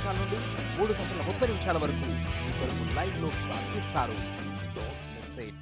నిమిషాల నుండి 3:30 వరకు మీ కొరకు లైవ్ లో ప్రార్థిస్తారు. Don't miss it.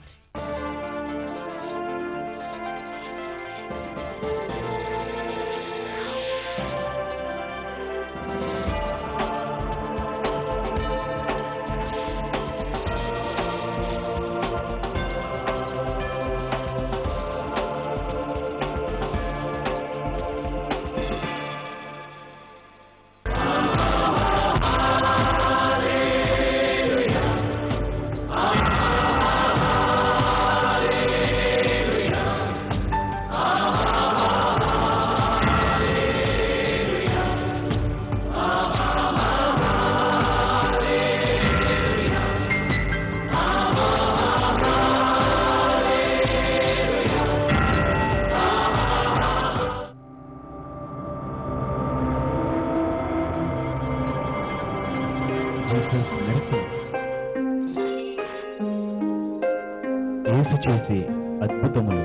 యేసు చేసే అద్భుతములు.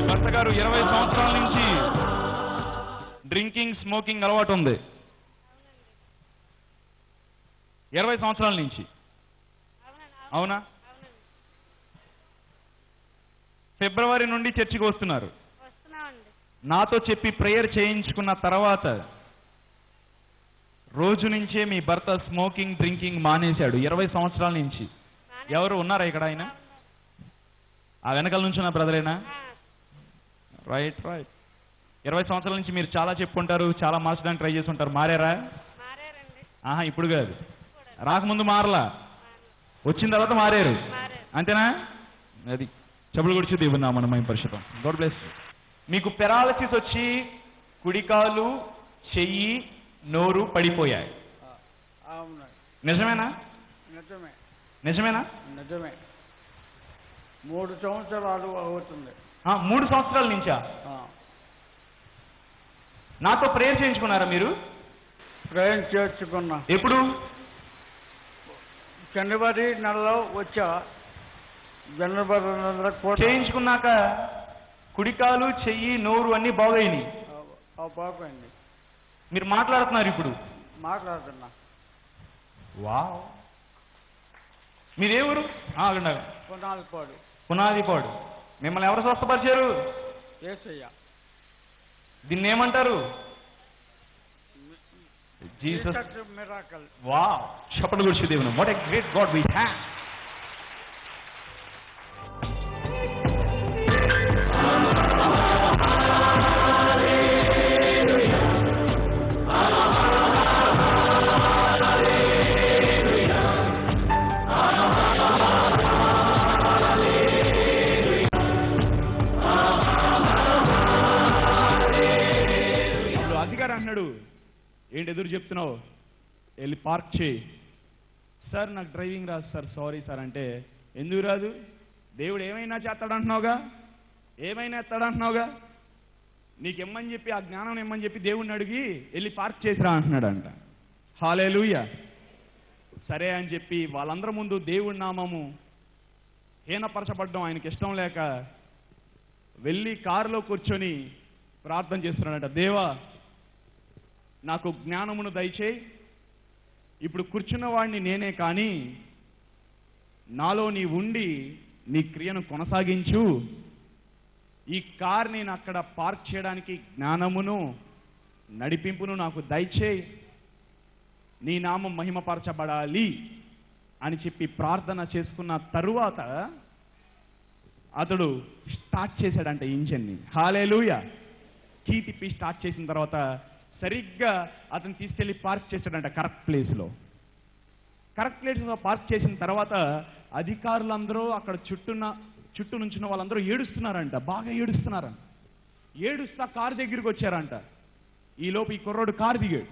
భర్త గారు 20 సంవత్సరాల నుంచి డ్రింకింగ్ స్మోకింగ్ అలవాటు ఉంది. 20 సంవత్సరాల నుంచి. అవునా? ఫిబ్రవరి నుండి చర్చికి వస్తున్నారు. నాతో చెప్పి ప్రేయర్ చేయించుకున్న తర్వాత రోజు నుంచే మీ భర్త స్మోకింగ్ డ్రింకింగ్ మానేశాడు. 20 సంవత్సరాల నుంచి. ఎవరు ఉన్నారా ఇక్కడ? ఆయన ఆ వెనకాల నుంచి నా బ్రదరేనా? Right right. 20 సంవత్సరాల నుంచి మీరు చాలా చెప్పుకుంటారు, చాలా మార్చడానికి ట్రై చేసి ఉంటారు. మారారా? ఆహా, ఇప్పుడు కాదు, రాకముందు మారలా, వచ్చిన తర్వాత మారారు, అంతేనా? అది చెప్పులు గుడిచి దేవుని నామమున మహిమ పరిశుద్ధం. God bless. మీకు పెరాలసిస్ వచ్చి కుడికాలు, చెయ్యి, నోరు పడిపోయాయి. నిజమేనా? నిజమేనా? నిజమే. 3 సంవత్సరాలు అవుతుంది. 3 సంవత్సరాల నుంచా? నాతో ప్రేయర్ చేయించుకున్నారా మీరు? ప్రేయర్ చేర్చుకున్నా. ఎప్పుడు? జనవరి నెలలో వచ్చా. జనవరి నెలలో చేయించుకున్నాక కుడికాలు, చెయ్యి, నోరు అన్ని బాగైనాయి. బాగుంది. మీరు మాట్లాడుతున్నారు ఇప్పుడు? మాట్లాడుతున్నా. వావ్. మీరేవరు? పునాదిపాడు. పునాదిపాడు. మిమ్మల్ని ఎవరు స్వస్థపరిచారు? యేసయ్య. దీన్ని ఏమంటారు? Jesus miracle. వావ్. చప్పట్లు కొట్టి దేవుని. What a great God we have. అన్నాడు, ఏంటి ఎదురు చెప్తున్నావు, వెళ్ళి పార్క్ చేయి. సార్ నాకు డ్రైవింగ్ రాదు సార్, సారీ సార్ అంటే, ఎందుకు రాదు? దేవుడు ఏమైనా చేస్తాడంటున్నావుగా, ఏమైనా ఎత్తాడంటున్నావుగా, నీకు ఇమ్మని చెప్పి, ఆ జ్ఞానం ఇమ్మని చెప్పి దేవుడిని అడిగి వెళ్ళి పార్క్ చేసిరా అంటున్నాడంట. హల్లెలూయా. సరే అని చెప్పి వాళ్ళందరి ముందు దేవుడి నామము హీనపరచబడ్డం ఆయనకి ఇష్టం లేక వెళ్ళి కారులో కూర్చొని ప్రార్థన చేస్తున్నాడంట. దేవా, నాకు జ్ఞానమును దయచేయి. ఇప్పుడు కూర్చున్న వాడిని నేనే, కానీ నాలో నీ ఉండి నీ క్రియను కొనసాగించు. ఈ కార్ నేను అక్కడ పార్క్ చేయడానికి జ్ఞానమును నడిపింపును నాకు దయచేయి. నీ నామం మహిమపరచబడాలి అని చెప్పి ప్రార్థన చేసుకున్న తరువాత అతడు స్టార్ట్ చేశాడంట ఇంజన్ని. హల్లెలూయా. కీ తిప్పి స్టార్ట్ చేసిన తర్వాత సరిగ్గా అతను తీసుకెళ్లి పార్క్ చేశాడంట కరెక్ట్ ప్లేస్లో. కరెక్ట్ ప్లేస్లో పార్క్ చేసిన తర్వాత అధికారులందరూ అక్కడ చుట్టూ నుంచిన వాళ్ళందరూ ఏడుస్తున్నారంట, బాగా ఏడుస్తున్నారంట. ఏడుస్తా కారు దగ్గరికి వచ్చారంట. ఈలోపు ఈ కుర్రోడు కారు దిగాడు.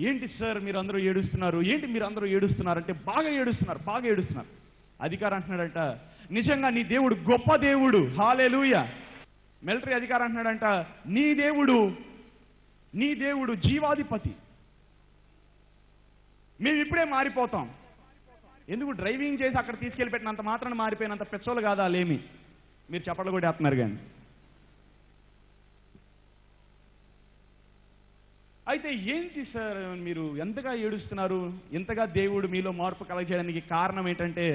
ఏంటి సార్ మీరు అందరూ ఏడుస్తున్నారు, ఏంటి మీరు అందరూ ఏడుస్తున్నారంటే, బాగా ఏడుస్తున్నారు, బాగా ఏడుస్తున్నారు. అధికారి అంటున్నాడంట, నిజంగా నీ దేవుడు గొప్ప దేవుడు. హల్లెలూయా. మిలిటరీ అధికారి అంటున్నాడంట, నీ దేవుడు జీవాధిపతి, మేము ఇప్పుడే మారిపోతాం. ఎందుకు డ్రైవింగ్ చేసి అక్కడ తీసుకెళ్ళి పెట్టినంత మాత్రాన మారిపోయినంత పెట్రోల్ కాదా లేమి? మీరు చప్పట్లు కూడా వేస్తున్నారు కానీ. అయితే ఏంటి సార్ మీరు ఎంతగా ఏడుస్తున్నారు, ఎంతగా దేవుడు మీలో మార్పు కలగజేయడానికి కారణం ఏంటంటే,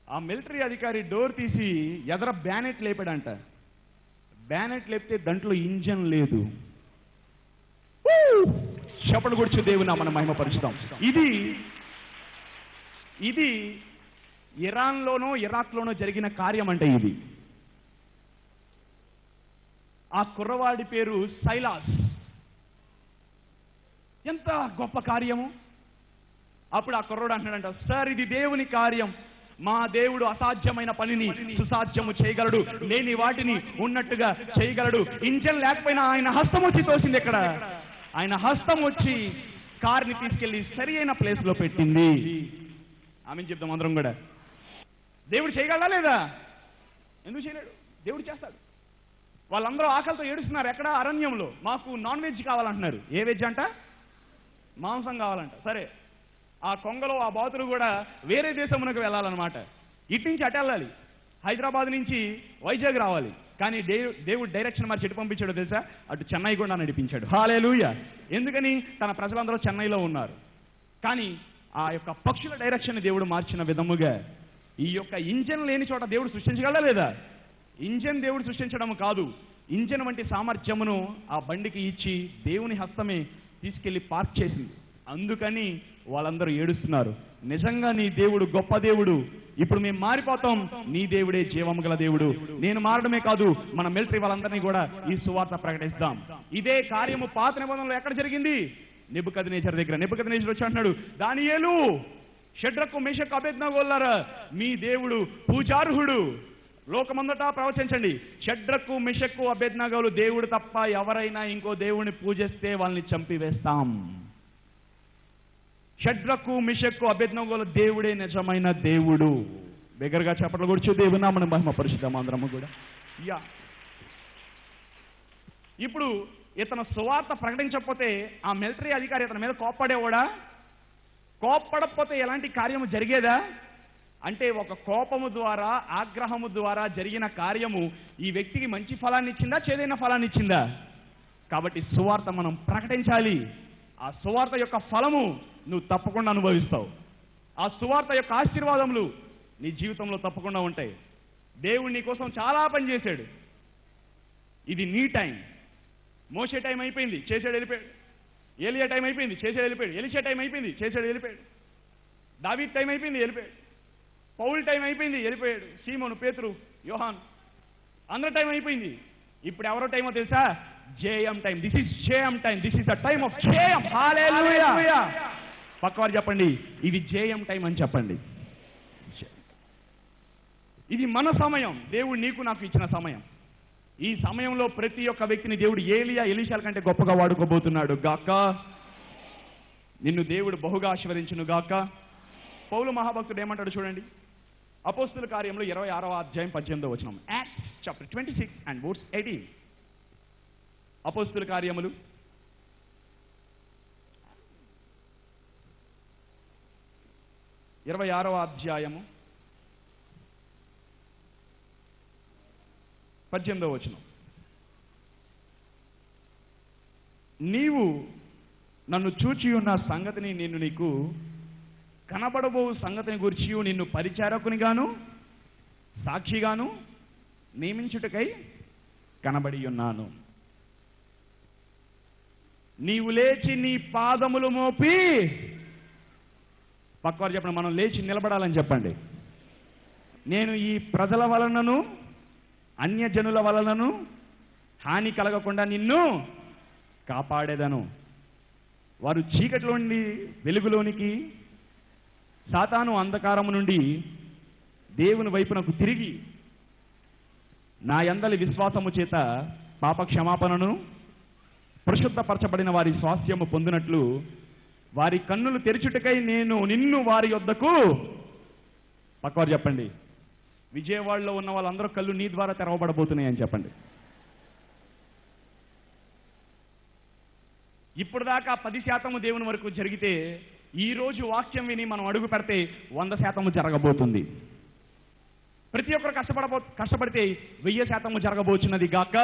ఆ మిలిటరీ అధికారి డోర్ తీసి ఎదర బ్యానెట్ లేపాడంట. బ్యానెట్ లేపితే దాంట్లో ఇంజన్ లేదు. చప్పట్లు కొడుచు దేవుని నామమున మహిమపరుస్తాం. ఇది ఇరాన్లోనో ఇరాక్లోనో జరిగిన కార్యం అంటే ఇది. ఆ కుర్రవాడి పేరు సైలాస్. ఎంత గొప్ప కార్యము! అప్పుడు ఆ కుర్రోడు అంటున్నాడంట, సార్ ఇది దేవుని కార్యం, మా దేవుడు అసాధ్యమైన పనిని సుసాధ్యము చేయగలడు, లేని వాటిని ఉన్నట్టుగా చేయగలడు. ఇంజన్ లేకపోయినా ఆయన హస్తం వచ్చి తోసింది. ఇక్కడ ఆయన హస్తం వచ్చి కార్ని తీసుకెళ్లి సరి అయిన ప్లేస్ లో పెట్టింది. ఆమెను చెప్తాం అందరం కూడా. దేవుడు చేయగలడా లేదా? ఎందుకు చేయలేడు? దేవుడు చేస్తాడు. వాళ్ళందరూ ఆకలితో ఏడుస్తున్నారు. ఎక్కడ? అరణ్యంలో. మాకు నాన్ వెజ్ కావాలంటున్నారు. ఏ వెజ్ అంట? మాంసం కావాలంట. సరే, ఆ కొంగలో ఆ బాతులు కూడా వేరే దేశమునకు వెళ్ళాలన్నమాట. ఇటు నుంచి అటు వెళ్ళాలి, హైదరాబాద్ నుంచి వైజాగ్ రావాలి. కానీ దేవుడు డైరెక్షన్ మరి చెట్టు పంపించాడు తెలుసా? అటు చెన్నై కూడా నడిపించాడు. హల్లెలూయా! ఎందుకని? తన ప్రజలందరూ చెన్నైలో ఉన్నారు. కానీ ఆ యొక్క పక్షుల డైరెక్షన్ దేవుడు మార్చిన విధముగా ఈ యొక్క ఇంజన్ లేని చోట దేవుడు సృష్టించగలడా లేదా? ఇంజన్ దేవుడు సృష్టించడం కాదు, ఇంజన్ వంటి సామర్థ్యమును ఆ బండికి ఇచ్చి దేవుని హస్తమే తీసుకెళ్లి పార్క్ చేసింది. అందుకని వాళ్ళందరూ ఏడుస్తున్నారు. నిజంగా నీ దేవుడు గొప్ప దేవుడు. ఇప్పుడు మేము మారిపోతాం, నీ దేవుడే జీవము గల దేవుడు. నేను మారడమే కాదు, మన మిలిటరీ వాళ్ళందరినీ కూడా ఈ సువార్త ప్రకటిస్తాం. ఇదే కార్యము పాత నిబంధనలో ఎక్కడ జరిగింది? నెబుకద్నెజరు దగ్గర. నెబుకద్నెజరు వచ్చి అంటున్నాడు, దానియేలు, షడ్రకు మేషకు అబేద్నెగోలారా, మీ దేవుడు పూజార్హుడు. లోకమంతటా ప్రవచించండి, షడ్రకు మెషకు అబేద్నెగోలు దేవుడు తప్ప ఎవరైనా ఇంకో దేవుడిని పూజిస్తే వాళ్ళని చంపివేస్తాం. షడ్రకు మెషకు అబేద్నెగోల దేవుడే నిజమైన దేవుడు. బిగ్గరగా చప్పట్లు కొడుచు దేవుని నామమున మహిమపరుస్తాం అందరము కూడా. ఇప్పుడు ఇతను సువార్త ప్రకటించకపోతే ఆ మిలిటరీ అధికారి ఇతని మీద కోప్పడేవాడా? కోప్పడకపోతే ఎలాంటి కార్యము జరిగేదా? అంటే ఒక కోపము ద్వారా, ఆగ్రహము ద్వారా జరిగిన కార్యము ఈ వ్యక్తికి మంచి ఫలాన్ని ఇచ్చిందా, చేదైన ఫలాన్ని ఇచ్చిందా? కాబట్టి సువార్త మనం ప్రకటించాలి. ఆ సువార్త యొక్క ఫలము నువ్వు తప్పకుండా అనుభవిస్తావు. ఆ సువార్త యొక్క ఆశీర్వాదములు నీ జీవితంలో తప్పకుండా ఉంటాయి. దేవుడు నీ కోసం చాలా పని చేశాడు. ఇది నీ టైం. మోసే టైం అయిపోయింది, చేసాడు, వెళ్ళిపోయాడు. ఏలియా టైం అయిపోయింది, చేసాడు, వెళ్ళిపోయాడు. ఎలీషా టైం అయిపోయింది, చేసాడు, వెళ్ళిపోయాడు. దావీదు టైం అయిపోయింది, వెళ్ళిపోయాడు. పౌలు టైం అయిపోయింది, వెళ్ళిపోయాడు. సీమోను, పేతురు, యోహాన్, అందరి టైం అయిపోయింది. ఇప్పుడు ఎవరో టైమో తెలుసా? JM time. This is JM time. This is the time of JM. Hallelujah! పక్కవారు చెప్పండి, ఇది జేఎం టైం అని చెప్పండి. ఇది మన సమయం. దేవుడు నీకు నాకు ఇచ్చిన సమయం. ఈ సమయంలో ప్రతి ఒక్క వ్యక్తిని దేవుడు ఏలియా, ఎలీషాల కంటే గొప్పగా వాడుకోబోతున్నాడు గాక. నిన్ను దేవుడు బహుగా ఆశీర్వదించును గాక. పౌలు మహాభక్తుడు ఏమంటాడు చూడండి, అపోస్తుల కార్యంలో 26వ అధ్యాయం 18వ వచనం. Acts chapter 26 and verse 18. అపోస్తుల కార్యములు 26వ అధ్యాయము 18వ వచనం. నీవు నన్ను చూచి ఉన్న సంగతిని నేను నీకు కనబడబో సంగతిని గురించి నిన్ను పరిచారకునిగాను సాక్షిగాను నియమించుటకై కనబడి ఉన్నాను. నీవు లేచి నీ పాదములు మోపి, పక్కవారు చెప్పండి, మనం లేచి నిలబడాలని చెప్పండి. నేను ఈ ప్రజల వలనను అన్యజనుల వలనను హాని కలగకుండా నిన్ను కాపాడేదను. వారు చీకటిలో నుండి వెలుగులోనికి, సాతాను అంధకారము నుండి దేవుని వైపునకు తిరిగి నా యందలి విశ్వాసము చేత పాప క్షమాపణను పరిశుద్ధపరచబడిన వారి స్వాస్థ్యము పొందినట్లు వారి కన్నులు తెరుచుటకై నేను నిన్ను వారి యొద్దకు, పక్కవారు చెప్పండి, విజయవాడలో ఉన్న వాళ్ళందరూ కళ్ళు నీ ద్వారా తెరవబడబోతున్నాయి అని చెప్పండి. ఇప్పుడు దాకా 10% దేవుని వరకు జరిగితే ఈ రోజు వాక్యం విని మనం అడుగు పెడితే 100% జరగబోతుంది. ప్రతి ఒక్కరు కష్టపడితే 1000% జరగబోతున్నది గాక.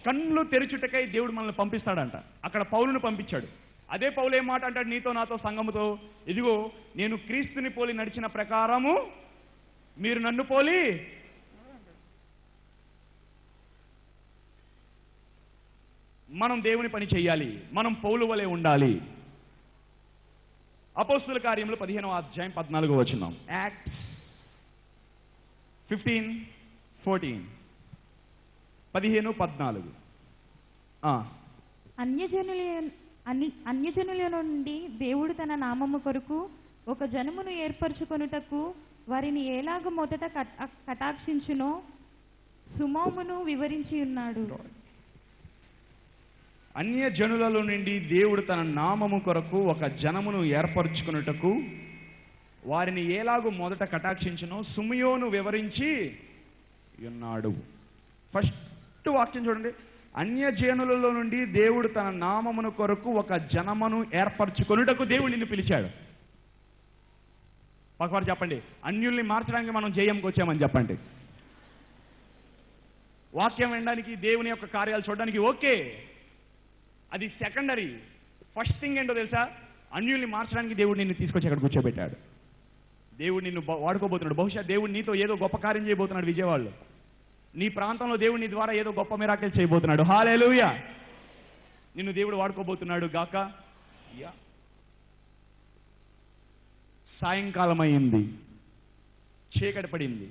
కళ్ళు తెరుచుటకై దేవుడు మనల్ని పంపిస్తాడంట. అక్కడ పౌలును పంపించాడు. అదే పౌలు ఏం మాట అంటాడు నీతో నాతో సంఘముతో, ఇదిగో నేను క్రీస్తుని పోలి నడిచిన ప్రకారము మీరు నన్ను పోలి. మనం దేవుని పని చేయాలి, మనం పౌలు వలె ఉండాలి. అపోస్తుల కార్యములు 15వ అధ్యాయం 14వ వచనం. యాక్ట్స్ 15:14 15:14. అన్యజనుల నుండి దేవుడు తన నామము కొరకు ఒక జనమును ఏర్పరచుకొనుటకు వారిని ఎలాగ మొదట కటాక్షించునో సుమోమును వివరించి ఉన్నాడు. అన్యజనులలో నుండి దేవుడు తన నామము కొరకు ఒక జనమును ఏర్పరచుకొనుటకు వారిని ఎలాగూ మొదట కటాక్షించునో సుమయోను వివరించి ఉన్నాడు. ఫస్ట్ వాక్యం చూడండి. అన్యజనులలో నుండి దేవుడు తన నామమును కొరకు ఒక జనమును ఏర్పరచుకొనుటకు దేవుడు నిన్ను పిలిచాడు. పక్కవారు చెప్పండి, అన్యుల్ని మార్చడానికి మనం జయంకి వచ్చామని చెప్పండి. వాక్యం వినడానికి, దేవుని యొక్క కార్యాలు చూడడానికి ఓకే, అది సెకండరీ. ఫస్ట్ థింగ్ ఏంటో తెలుసా? అన్యుల్ని మార్చడానికి దేవుడు నిన్ను తీసుకొచ్చి అక్కడ కూర్చోబెట్టాడు. దేవుడు నిన్ను వాడుకోబోతున్నాడు. బహుశా దేవుడు నీతో ఏదో గొప్ప కార్యం చేయబోతున్నాడు. విజయవాడలో నీ ప్రాంతంలో దేవుడు నీ ద్వారా ఏదో గొప్ప మిరాకిల్ చేయబోతున్నాడు. హల్లెలూయా. నిన్ను దేవుడు వాడుకోబోతున్నాడు గాక. సాయంకాలం అయింది, చీకటి పడింది,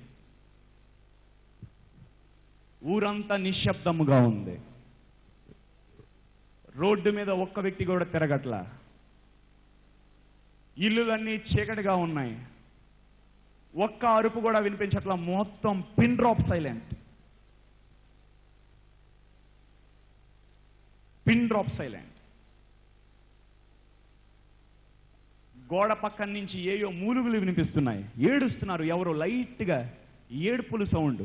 ఊరంతా నిశ్శబ్దముగా ఉంది. రోడ్డు మీద ఒక్క వ్యక్తి కూడా తిరగట్లా. ఇల్లులన్నీ చీకటిగా ఉన్నాయి. ఒక్క అరుపు కూడా వినిపించట్లా. మొత్తం pin drop silent. Pin drop silent. గోడ పక్కన నుంచి ఏయో మూలుగులు వినిపిస్తున్నాయి. ఏడుస్తున్నారు ఎవరో, లైట్గా ఏడుపులు సౌండ్.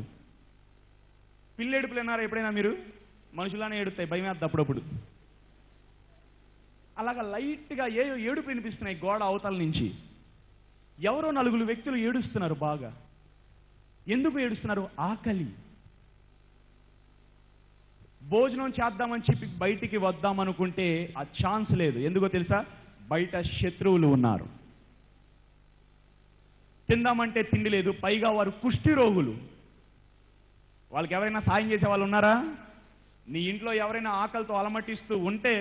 పిల్లేడుపులు విన్నారా ఎప్పుడైనా మీరు? మనుషులానే ఏడుస్తాయి, భయం వేద్దాం అప్పుడప్పుడు. అలాగా లైట్గా ఏయో ఏడుపు వినిపిస్తున్నాయి గోడ అవతల నుంచి. ఎవరో 4 వ్యక్తులు ఏడుస్తున్నారు బాగా. ఎందుకు ఏడుస్తున్నారు? ఆకలి. భోజనం చేద్దామని చెప్పి బయటికి వద్దామనుకుంటే ఆ ఛాన్స్ లేదు. ఎందుకో తెలుసా? బయట శత్రువులు ఉన్నారు. తిందామంటే తిండి లేదు. పైగా వారు కుష్టి రోగులు. వాళ్ళకి ఎవరైనా సాయం చేసే వాళ్ళు ఉన్నారా? నీ ఇంట్లో ఎవరైనా ఆకలితో అలమటిస్తూ ఉంటే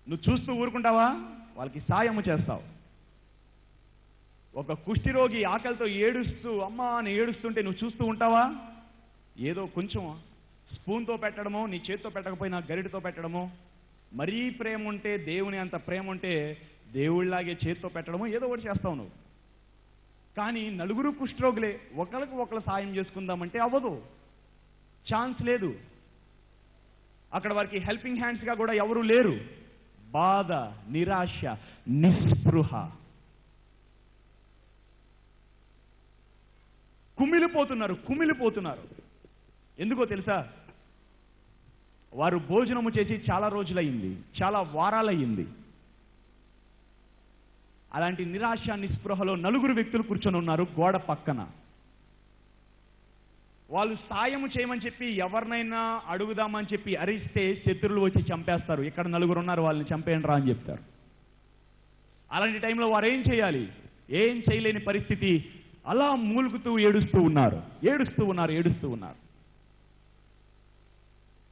నువ్వు చూస్తూ ఊరుకుంటావా? వాళ్ళకి సాయము చేస్తావు. ఒక కుష్ఠిరోగి ఆకలితో ఏడుస్తూ అమ్మా అని ఏడుస్తుంటే నువ్వు చూస్తూ ఉంటావా? ఏదో కొంచెం స్పూన్తో పెట్టడమో, నీ చేతితో పెట్టకపోయినా గరిటతో పెట్టడమో, మరీ ప్రేమ ఉంటే, దేవుని అంత ప్రేమ ఉంటే దేవుళ్ళలాగే చేతితో పెట్టడమో ఏదో ఒకటి చేస్తావు నువ్వు. కానీ 4 కుష్ఠరోగులే, ఒకరికి ఒకరు సాయం చేసుకుందామంటే అవ్వదు, ఛాన్స్ లేదు. అక్కడ వారికి హెల్పింగ్ హ్యాండ్స్గా కూడా ఎవరూ లేరు. బాధ, నిరాశ, నిస్పృహ, కుమిలిపోతున్నారు. ఎందుకో తెలుసా? వారు భోజనము చేసి చాలా రోజులయ్యింది, చాలా వారాలయ్యింది. అలాంటి నిరాశ, నిస్పృహలో 4 వ్యక్తులు కూర్చొని ఉన్నారు గోడ పక్కన. వాళ్ళు సాయము చేయమని చెప్పి ఎవరినైనా అడుగుదామని చెప్పి అరిస్తే శత్రువులు వచ్చి చంపేస్తారు. ఇక్కడ 4 ఉన్నారు, వాళ్ళని చంపేయండి రా అని చెప్తారు. అలాంటి టైంలో వారు ఏం చేయాలి? ఏం చేయలేని పరిస్థితి. అలా మూలుగుతూ ఏడుస్తూ ఉన్నారు.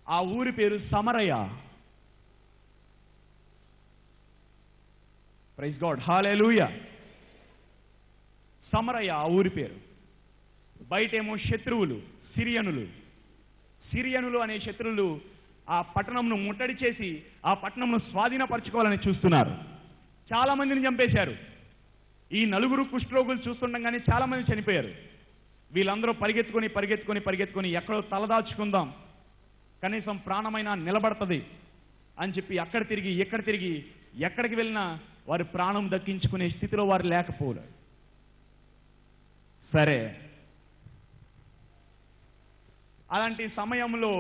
ఆ ఊరి పేరు సమరయ. ప్రైజ్ గాడ్, హల్లెలూయా. సమరయ ఆ ఊరి పేరు. బయటేమో శత్రువులు, సిరియనులు అనే శత్రువులు ఆ పట్టణంను ముట్టడి చేసి ఆ పట్టణంను స్వాధీనపరచుకోవాలని చూస్తున్నారు. చాలా మందిని చంపేశారు. ఈ 4 కుష్ఠరోగులు చూస్తుండగానే చాలా మంది చనిపోయారు. వీళ్ళందరూ పరిగెత్తుకొని ఎక్కడో తలదాచుకుందాం, కనీసం ప్రాణమైనా నిలబడుతుంది అని చెప్పి అక్కడ తిరిగి ఇక్కడ తిరిగి ఎక్కడికి వెళ్ళినా వారి ప్రాణం దక్కించుకునే స్థితిలో వారు లేకపోలేదు. సరే, అలాంటి సమయంలో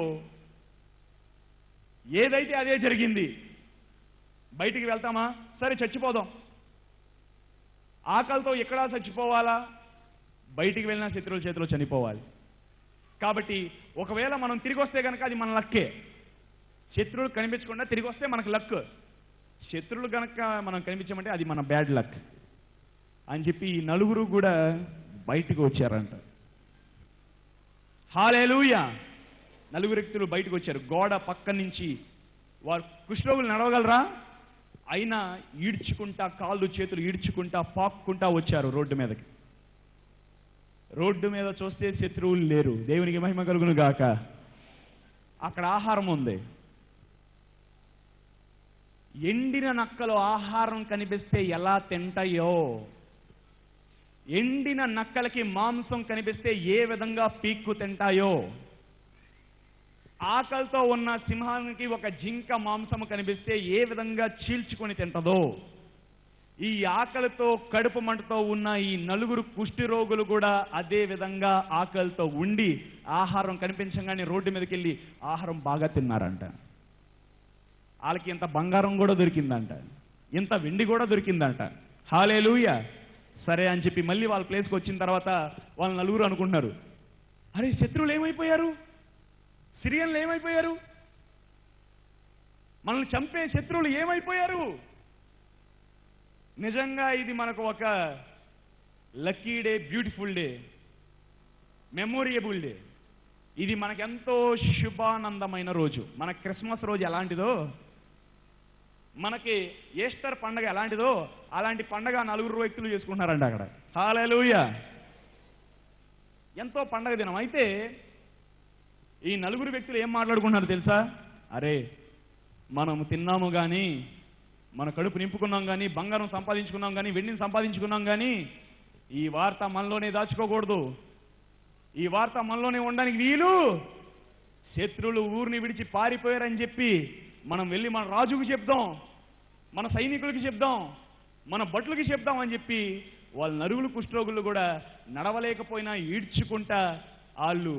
ఏదైతే అదే జరిగింది. బయటికి వెళ్తామా, సరే చచ్చిపోదాం. ఆకలితో ఎక్కడా చచ్చిపోవాలా, బయటికి వెళ్ళిన శత్రువుల చేతిలో చనిపోవాలి. కాబట్టి ఒకవేళ మనం తిరిగి వస్తే కనుక అది మన లక్కే. శత్రువులు కనిపించకుండా తిరిగి వస్తే మనకు లక్. శత్రువులు కనుక మనం కనిపించమంటే అది మన బ్యాడ్ లక్ అని చెప్పి ఈ నలుగురు కూడా బయటకు వచ్చారంట. హల్లెలూయా. నలుగురు వ్యక్తులు బయటకు వచ్చారు. గోడ పక్క నుంచి వారు కుష్ఠరోగులు నడవగలరా, అయినా ఈడ్చుకుంటా, కాళ్ళు చేతులు ఈడ్చుకుంటా పాక్కుంటా వచ్చారు రోడ్డు మీదకి. రోడ్డు మీద చూస్తే శత్రువులు లేరు. దేవునికి మహిమ కలుగును గాక. అక్కడ ఆహారం ఉంది. ఎండిన నక్కలు ఆహారం కనిపిస్తే ఎలా తింటాయో, ఎండిన నక్కలకి మాంసం కనిపిస్తే ఏ విధంగా పీక్కు తింటాయో, ఆకలితో ఉన్న సింహానికి ఒక జింక మాంసము కనిపిస్తే ఏ విధంగా చీల్చుకొని తింటదో, ఈ ఆకలితో కడుపు మంటతో ఉన్న ఈ నలుగురు కుష్టి రోగులు కూడా అదే విధంగా ఆకలితో ఉండి ఆహారం కనిపించగానే రోడ్డు మీదకి వెళ్ళి ఆహారం బాగా తిన్నారంట. వాళ్ళకి ఇంత బంగారం కూడా దొరికిందంట, ఇంత వెండి కూడా దొరికిందంట. హల్లెలూయా. సరే అని చెప్పి మళ్ళీ వాళ్ళ ప్లేస్కి వచ్చిన తర్వాత వాళ్ళ నలుగురు అనుకుంటున్నారు, అరే శత్రువులు ఏమైపోయారు, సిరియన్లు ఏమైపోయారు, మనల్ని చంపే శత్రువులు ఏమైపోయారు. నిజంగా ఇది మనకు ఒక lucky day, beautiful day, memorial day. ఇది మనకెంతో శుభానందమైన రోజు. మన క్రిస్మస్ రోజు ఎలాంటిదో, మనకి ఈస్టర్ పండగ ఎలాంటిదో అలాంటి పండగ నలుగురు వ్యక్తులు చేసుకుంటున్నారండి అక్కడ. హల్లెలూయా. ఎంతో పండగ దినం. అయితే ఈ నలుగురు వ్యక్తులు ఏం మాట్లాడుకుంటున్నారు తెలుసా? అరే మనం తిన్నాము కానీ, మన కడుపు నింపుకున్నాం కానీ, బంగారం సంపాదించుకున్నాం కానీ, వెండిని సంపాదించుకున్నాం కానీ ఈ వార్త మనలోనే దాచుకోకూడదు. ఈ వార్త మనలోనే ఉండడానికి వీలు. శత్రువులు ఊరిని విడిచి పారిపోయారని చెప్పి మనం వెళ్ళి మన రాజుకు చెప్దాం, మన సైనికులకి చెప్దాం, మన భటులకి చెప్దాం అని చెప్పి వాళ్ళ నలుగురు కుష్ఠరోగులు కూడా నడవలేకపోయినా ఈడ్చుకుంటా, వాళ్ళు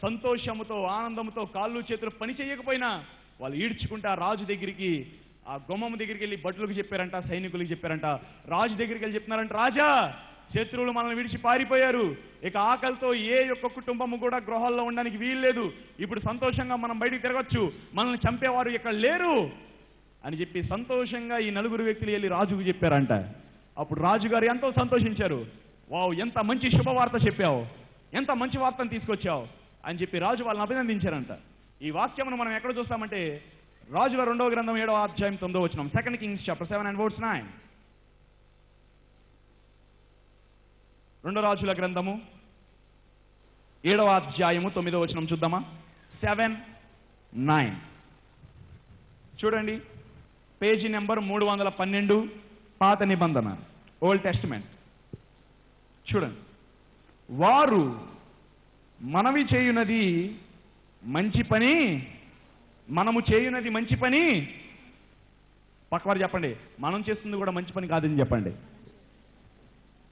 సంతోషముతో ఆనందంతో కాళ్ళు చేతులు పని చేయకపోయినా వాళ్ళు ఈడ్చుకుంటా రాజు దగ్గరికి, ఆ గుమ్మం దగ్గరికి వెళ్ళి భటులకు చెప్పారంట, సైనికులకు చెప్పారంట. రాజు దగ్గరికి వెళ్ళి చెప్తున్నారంట, రాజా శత్రువులు మనల్ని విడిచి పారిపోయారు, ఇక ఆకలితో ఏ యొక్క కుటుంబము కూడా గృహాల్లో ఉండడానికి వీల్లేదు, ఇప్పుడు సంతోషంగా మనం బయటికి తిరగచ్చు, మనల్ని చంపేవారు ఇక్కడ లేరు అని చెప్పి సంతోషంగా ఈ నలుగురు వ్యక్తులు వెళ్ళి రాజుకు చెప్పారంట. అప్పుడు రాజుగారు ఎంతో సంతోషించారు. వావ్, ఎంత మంచి శుభవార్త చెప్పావు, ఎంత మంచి వార్తను తీసుకొచ్చావు అని చెప్పి రాజు వాళ్ళని అభినందించారంట. ఈ వాక్యమును మనం ఎక్కడ చూస్తామంటే రాజుల 2వ గ్రంథం 7వ అధ్యాయం 9వ వచనం. 2 Kings chapter 7 and verse 9. 2 రాజుల గ్రంథము 7వ అధ్యాయము 9వ వచనం చూద్దామా? 7:9 చూడండి. పేజీ నెంబర్ 312, పాత నిబంధన, ఓల్డ్ టెస్టిమెంట్. చూడండి. వారు మనవి చేయునది మంచి పని, మనము చేయునది మంచి పని. పక్కవారు చెప్పండి, మనం చేస్తుంది కూడా మంచి పని కాదని చెప్పండి.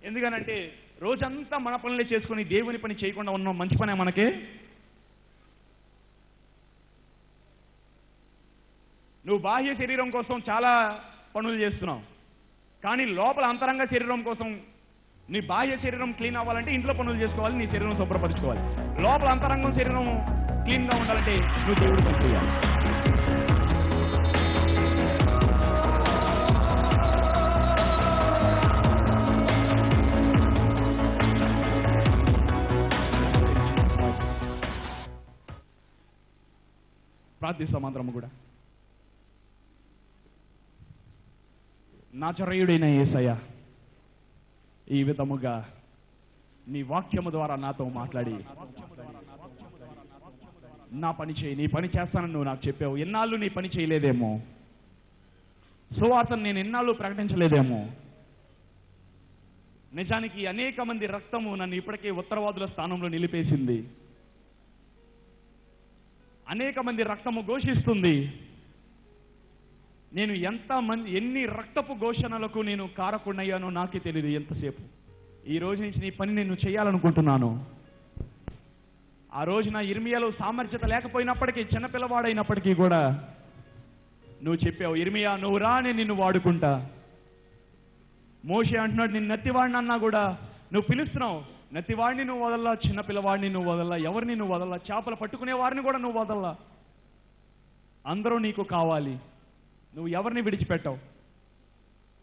ఎందుకనంటే రోజంతా మన పనులే చేసుకుని దేవుని పని చేయకుండా ఉన్న మంచి పనే మనకి? నువ్వు బాహ్య శరీరం కోసం చాలా పనులు చేస్తున్నావు, కానీ లోపల అంతరంగ శరీరం కోసం నీ బాహ్య శరీరం క్లీన్ అవ్వాలంటే ఇంట్లో పనులు చేసుకోవాలి, నీ శరీరం శుభ్రపరచుకోవాలి. లోపల అంతరంగం శరీరం క్లీన్గా ఉండాలంటే నువ్వు దేవుడు పని చేయాలి. ప్రార్థిస్తాం అందరము కూడా. నాజరేయుడైన యేసయ్య, ఈ విధముగా నీ వాక్యము ద్వారా నాతో మాట్లాడి నా పని చేయి, నీ పని చేస్తానని నువ్వు నాకు చెప్పావు. ఎన్నాళ్ళు నీ పని చేయలేదేమో, సువార్తను నేను ఎన్నాళ్ళు ప్రకటించలేదేమో. నిజానికి అనేక మంది రక్తము నన్ను ఇప్పటికే ఉత్తరవాదుల స్థానంలో నిలిపేసింది. అనేక మంది రక్తము ఘోషిస్తుంది. నేను ఎన్ని రక్తపు ఘోషణలకు నేను కారకున్నయ్యానో నాకే తెలియదు ఎంతసేపు. ఈ రోజు నుంచి నీ పని నేను చేయాలనుకుంటున్నాను. ఆ రోజున ఇర్మియాలో సామర్థ్యత లేకపోయినప్పటికీ, చిన్నపిల్లవాడైనప్పటికీ కూడా నువ్వు చెప్పావు, ఇర్మియా నువ్వు రా, నేను నిన్ను వాడుకుంటా. మోషే అంటున్నాడు, నిన్ను నత్తివాడిని అన్నా కూడా నువ్వు పిలుస్తున్నావు. నత్తివాడిని నువ్వు వదల్లా, చిన్న పిల్లవాడిని నువ్వు వదల్లా, ఎవరిని నువ్వు వదల్లా, చేపలు పట్టుకునే వారిని కూడా నువ్వు వదల్లా. అందరూ నీకు కావాలి. నువ్వు ఎవరిని విడిచిపెట్టావు?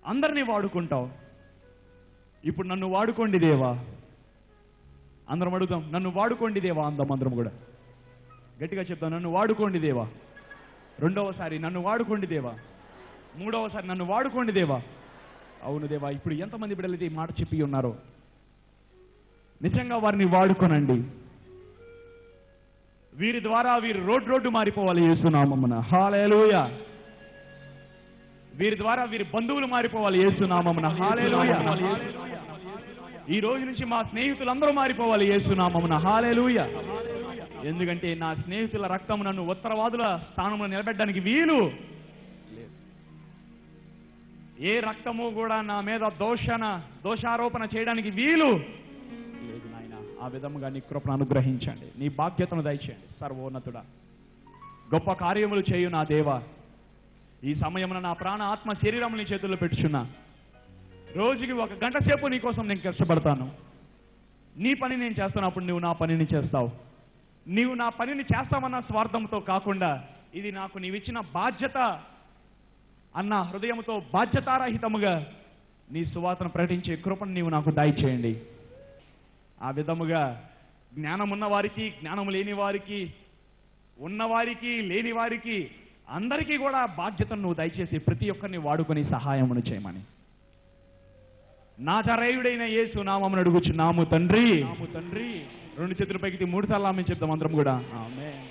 అందరినీ వాడుకుంటావు. ఇప్పుడు నన్ను వాడుకోండి దేవా. అందరం అడుగుతాం, నన్ను వాడుకోండి దేవా. అందరం కూడా గట్టిగా చెప్తాం, నన్ను వాడుకోండి దేవా. రెండవసారి నన్ను వాడుకోండి దేవా. మూడవసారి నన్ను వాడుకోండి దేవా. అవును దేవా. ఇప్పుడు ఎంతమంది బిడ్డలైతే ఈ మాట చెప్పి ఉన్నారో నిజంగా వారిని వాడుకోనండి. వీరి ద్వారా వీరు రోడ్డు మారిపోవాలి యేసునామమున. హల్లెలూయా. వీరి ద్వారా వీరి బంధువులు మారిపోవాలి యేసునామమున. హల్లెలూయా. ఈ రోజు నుంచి మా స్నేహితులందరూ మారిపోవాలి యేసునామమున. హల్లెలూయా. ఎందుకంటే నా స్నేహితుల రక్తం నన్ను ఉత్తరవాదుల స్థానంలో నిలబెట్టడానికి వీలు లేదు. ఏ రక్తము కూడా నా మీద దోషారోపణ చేయడానికి వీలు లేదు నాయన. ఆ విధముగా నీ కృపను అనుగ్రహించండి, నీ బాధ్యతను దయచేయండి. సర్వోన్నతుడా, గొప్ప కార్యములు చేయు నా దేవా. ఈ సమయమున నా ప్రాణ ఆత్మ శరీరము నీ చేతుల్లో పెట్టుచున్నా. రోజుకి 1 గంట సేపు నీ కోసం నేను కష్టపడతాను. నీ పని నేను చేస్తున్నప్పుడు నువ్వు నా పనిని చేస్తావు. నీవు నా పనిని చేస్తామన్న స్వార్థంతో కాకుండా ఇది నాకు నీవిచ్చిన బాధ్యత అన్న హృదయంతో బాధ్యతారహితముగా నీ సువార్తను ప్రకటించే కృపను నీవు నాకు దయచేయండి. ఆ విధముగా జ్ఞానం ఉన్న వారికి, జ్ఞానం లేని వారికి, ఉన్నవారికి లేని వారికి అందరికీ కూడా బాధ్యతను నువ్వు దయచేసి ప్రతి ఒక్కరిని వాడుకొని సహాయమును చేయమని నాజరేయుడైన యేసు నామమున అడుగుచున్నాము తండ్రి. 2 చేతుల పైకి 3 సార్లు ఆమేన్ చెప్దాం అందరం కూడా. ఆమేన్.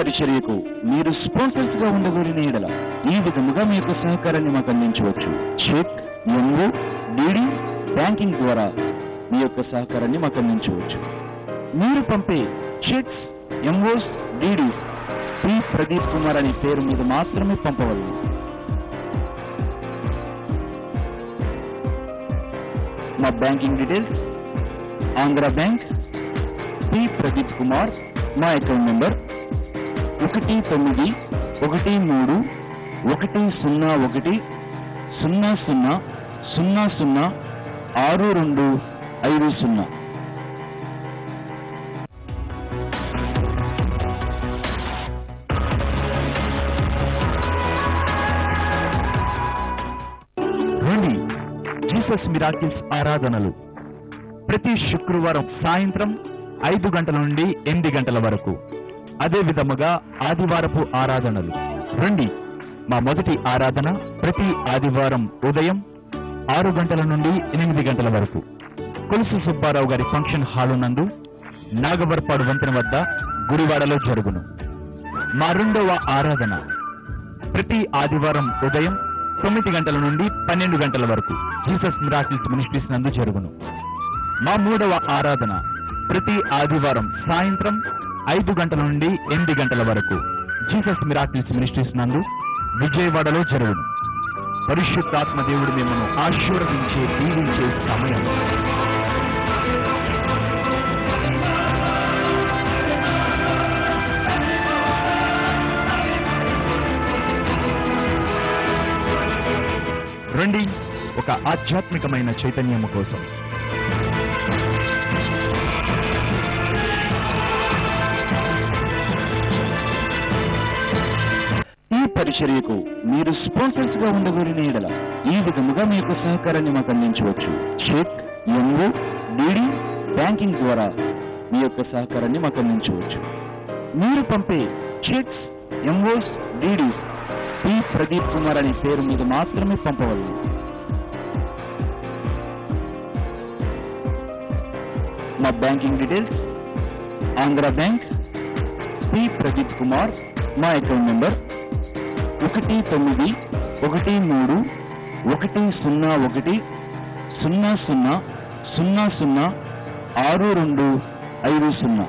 పరిచర్యకు మీరు స్పాన్సర్స్ గా ఉండగోరిన ఎడల ఈ విధముగా మీ యొక్క సహకారాన్ని మాకు అందించవచ్చు. చెక్, ఎంఓ, డిడి, బ్యాంకింగ్ ద్వారా మీ యొక్క సహకారాన్ని మాకు అందించవచ్చు. మీరు పంపే cheques, MOs, DDs P Pradeep Kumar అనే పేరు మీద మాత్రమే పంపవలను. మా banking details: Andhra bank, P Pradeep Kumar, మా అకౌంట్ నెంబర్ 1913010000006250. రండి, జీసస్ మిరాకిల్స్ ఆరాధనలు ప్రతి శుక్రవారం సాయంత్రం 5 గంటల నుండి 8 గంటల వరకు. అదే విధముగా ఆదివారపు ఆరాధనలు. రండి, మా మొదటి ఆరాధన ప్రతి ఆదివారం ఉదయం 6 గంటల నుండి 8 గంటల వరకు కొలుసు సుబ్బారావు గారి ఫంక్షన్ హాలు నందు నాగవర్పాడు వంతెన వద్ద గుడివాడలో జరుగును. మా రెండవ ఆరాధన ప్రతి ఆదివారం ఉదయం 9 గంటల నుండి 12 గంటల వరకు జీసస్ మిరాకిల్స్ మినిస్ట్రీస్ నందు జరుగును. మా మూడవ ఆరాధన ప్రతి ఆదివారం సాయంత్రం 5 గంటల నుండి 8 గంటల వరకు జీసస్ మిరాకిల్స్ మినిస్ట్రీస్ నందు విజయవాడలో జరుగును. పరిశుద్ధాత్మ దేవుడు మిమ్మల్ని ఆశీర్వదించే దీవించే సమయం. రండి, ఒక ఆధ్యాత్మికమైన చైతన్యము కోసం. ఈ పరిచర్యకు మీరు స్పాన్సర్స్ గా ఉండగోరిన ఎడల ఈ విధముగా మీ యొక్క సహకారాన్ని మాకు అందించవచ్చు. చెక్, ఎంఓ, డిడి, బ్యాంకింగ్ ద్వారా మీ యొక్క సహకారాన్ని మాకు అందించవచ్చు. మీరు పంపే cheques, MOs, DDs P Pradeep Kumar అనే పేరు మీద మాత్రమే పంపవలను. మా banking details: Andhra bank, P Pradeep Kumar, మా అకౌంట్ నెంబర్ 19130100006250.